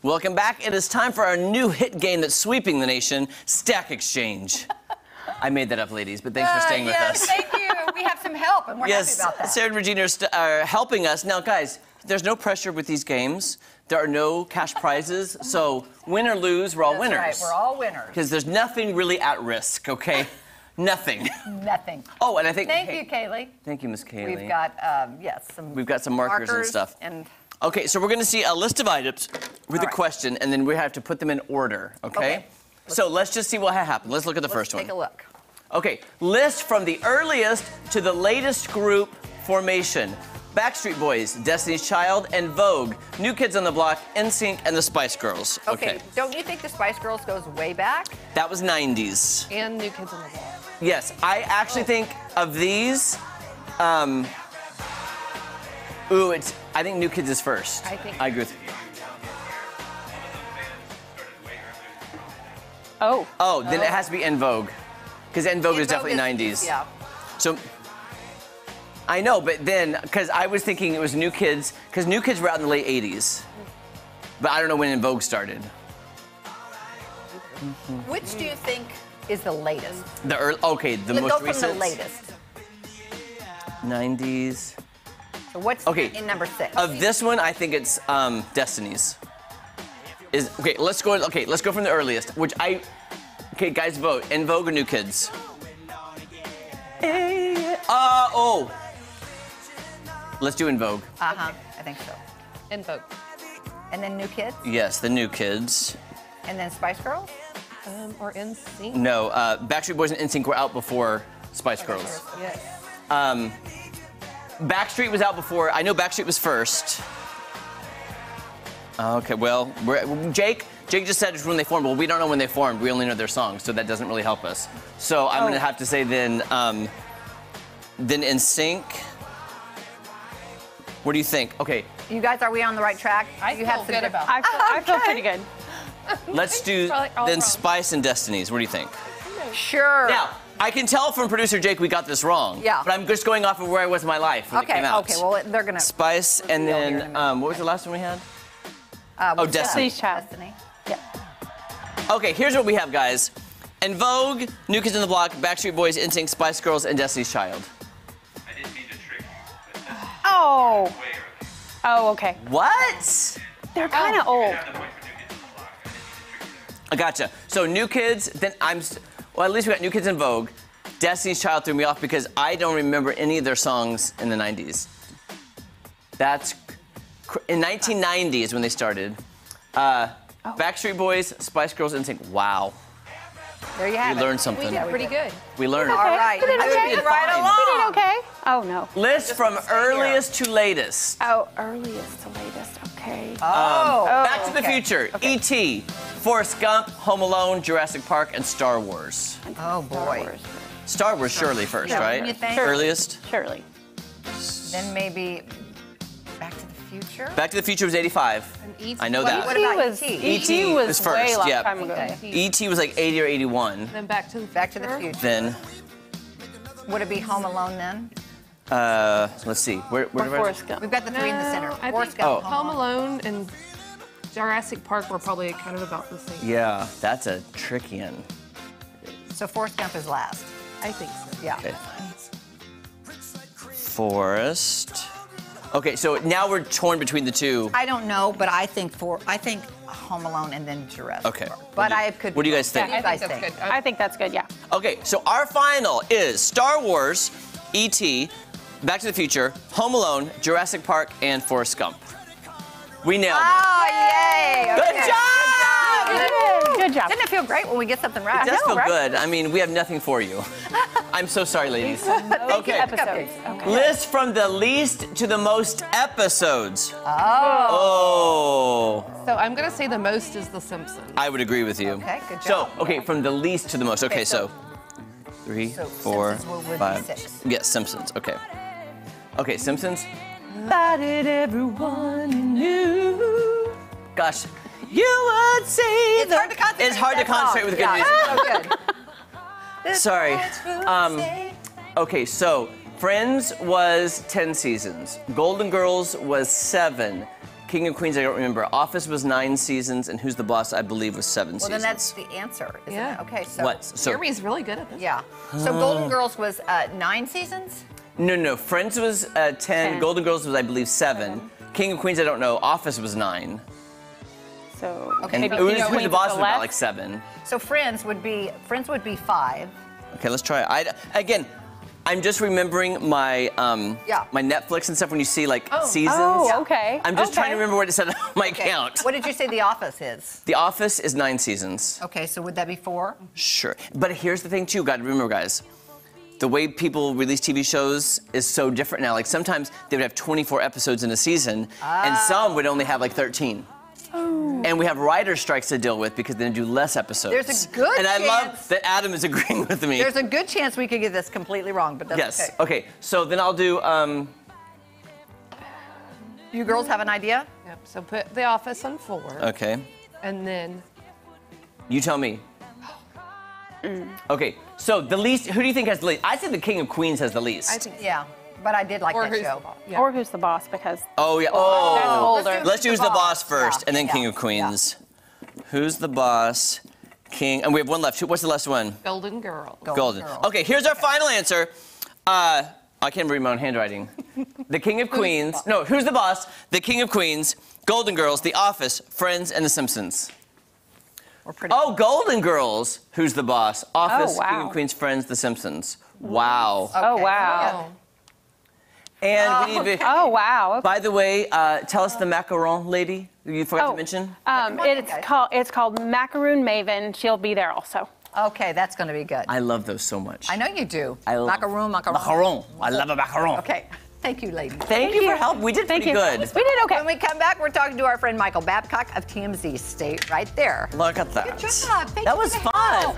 Welcome back. It is time for our new hit game that's sweeping the nation, Stack Exchange. I made that up, ladies, but thanks for staying with us. Thank you. We have some help, and we're happy about that. Sarah and Regina are helping us. Now, guys, there's no pressure with these games. There are no cash prizes, so win or lose, we're all winners. That's right, we're all winners. Because there's nothing really at risk, okay? Nothing. Nothing. Oh, and I think... Thank you, Kaylee. Thank you, Miss Kaylee. We've got, We've got some markers and stuff. Okay, so we're going to see a list of items with a question, and then we have to put them in order, okay? So let's just see what happened. Let's look at the first one. Let's take a look. Okay, list from the earliest to the latest group formation. Backstreet Boys, Destiny's Child, and Vogue, New Kids on the Block, NSYNC, and the Spice Girls. Okay, don't you think the Spice Girls goes way back? That was 90s. And New Kids on the Block. Yes, I actually think of these, I think New Kids is first. I agree with you. Oh, then it has to be En Vogue. Because En Vogue is definitely 90s. Yeah. So, I know, but then, because I was thinking it was New Kids, because New Kids were out in the late 80s. But I don't know when En Vogue started. Which do you think is the latest? The most recent? Go from the latest. 90s. So what's in number 6? Of this one, I think it's Destiny's. Let's go from the earliest, okay, guys, vote. En Vogue or New Kids? Let's do En Vogue. I think so. En Vogue. And then New Kids? Yes, the New Kids. And then Spice Girls? Or NSYNC? No, Backstreet Boys and NSYNC were out before Spice Girls. Yes. Backstreet was out before. I know Backstreet was first. Okay, well, Jake just said it's when they formed. Well, we don't know when they formed. We only know their songs, so that doesn't really help us. So I'm gonna have to say then NSYNC. What do you think? Okay. You guys, are we on the right track? I feel good about it. I feel pretty good. Let's do then Spice and Destiny's. What do you think? Sure. Now, I can tell from producer Jake we got this wrong. Yeah. But I'm just going off of where I was in my life when it came out. Okay, well, they're gonna... Spice, and then, what was the last one we had? Destiny. Destiny's Child. Destiny. Yeah. Okay, here's what we have, guys. En Vogue, New Kids on the Block, Backstreet Boys, NSYNC, Spice Girls, and Destiny's Child. I didn't mean to trick you. Oh. Oh, okay. What? They're kind of old. I gotcha. So New Kids, then well, at least we got New Kids en Vogue. Destiny's Child threw me off because I don't remember any of their songs in the 90s. In 1990 is when they started. Backstreet Boys, Spice Girls, NSYNC. Wow. There you have it. We learned something. We did pretty good. We learned. All right. We did okay. Right along. We did okay. Oh, no. List from earliest to latest. Oh, earliest to latest. Okay. Back to the Future, E.T., Forrest Gump, Home Alone, Jurassic Park, and Star Wars. Oh, boy. Star Wars surely first, right? You think? Earliest? Surely. Then maybe Back to the Future? Back to the Future was 85. I know that. What about E.T. E.T.? E.T. was was way first, long yeah. time ago. E.T. was like 80 or 81. Then Back to the Future. Back to the Future. Then, Would it be Home Alone then? let's see. Where Forrest Gump. We've got the 3 in the center. I Forrest think Gump, Home Alone and Jurassic Park were probably kind of about the same. Yeah, that's a tricky one. So Forrest Gump is last. I think so. Yeah. Okay. Forrest. Okay, so now we're torn between the two. I don't know, but I think Home Alone and then Jurassic Okay. Park. But I could. What do you guys think? What do you guys I think think? that's good. I think that's good, yeah. Okay, so our final is Star Wars, E.T., Back to the Future, Home Alone, Jurassic Park, and Forrest Gump. We nailed it. Oh, yay! Good Okay. job! Good job. Doesn't it feel great when we get something right? It does know, feel right? good. I mean, we have nothing for you. I'm so sorry, ladies. Okay. Episodes. Okay. List from the least to the most episodes. Oh. So I'm going to say the most is The Simpsons. I would agree with you. Okay, good So, job. okay, from the least to the most. Okay, Okay, so 3, so 4, Simpsons would be 5. 6. Yes, Simpsons. Okay. Okay, Simpsons. That it everyone knew. Gosh, you would see. It's hard to concentrate. It's hard to That song. concentrate with good Yeah, music. it's so good. Sorry. Okay, so Friends was 10 seasons. Golden Girls was 7. King of Queens, I don't remember. Office was 9 seasons, and Who's the Boss, I believe, was 7 Well, seasons. then that's the answer, isn't Yeah. it? Okay, so. What? So, Jeremy's really good at this. Yeah. So Golden Girls was 9 seasons? no. Friends was 10. Golden Girls was, I believe, 7. King of Queens, I don't know. Office was 9. So Okay. maybe Who's King of the Queens Boss is was about left. like 7. So Friends would be 5. Okay, let's try it. Again, I'm just remembering my Yeah. my Netflix and stuff when you see like seasons. Oh, okay. I'm just trying to Okay. remember what it said on my Okay. account. What did you say The Office is? The Office is 9 seasons. Okay, so would that be 4? Sure. But here's the thing too, gotta remember, guys. The way people release TV shows is so different now. Like sometimes they would have 24 episodes in a season, and some would only have like 13. And we have writer strikes to deal with because they do less episodes. There's a good And I love chance- that Adam is agreeing with me. There's a good chance we could get this completely wrong, but that's Yes. okay. Okay. So then I'll do. You girls have an idea? Yep. So put The Office on 4, Okay. and then You tell me. Okay. So the least. Who do you think has the least? I think the King of Queens has the least. I think. Yeah, but I did like Or that Who's show. the Boss? Yeah. Or Who's the Boss, because Oh yeah. that's Oh. older. Let's use the boss first, Yeah, and then yeah, King of Queens. Who's the boss? King. And we have one left. What's the last one? Golden Girl. Golden. Girl. Okay, here's our final answer. I can't read my own handwriting. The King of Queens. No, Who's the Boss? The King of Queens. Golden Girls. The Office. Friends and The Simpsons. We're pretty. Oh, Golden Girls. Who's the Boss? Office. Oh, wow. King of Queens. Friends. The Simpsons. Wow. Oh, Okay. wow. Oh. And we. Oh, wow. Okay. By the way, tell us the macaron lady you forgot to mention. It's called Macaroon Maven. She'll be there also. Okay, that's going to be good. I love those so much. I know you do. I love Macaroon. Macaron. I love a macaron. Okay, thank you, ladies. Thank you for help. We did Thank pretty you. good. We did okay. When we come back, we're talking to our friend Michael Babcock of TMZ. Stay right there. Look at that. Good job. Thank That you was for the fun. help.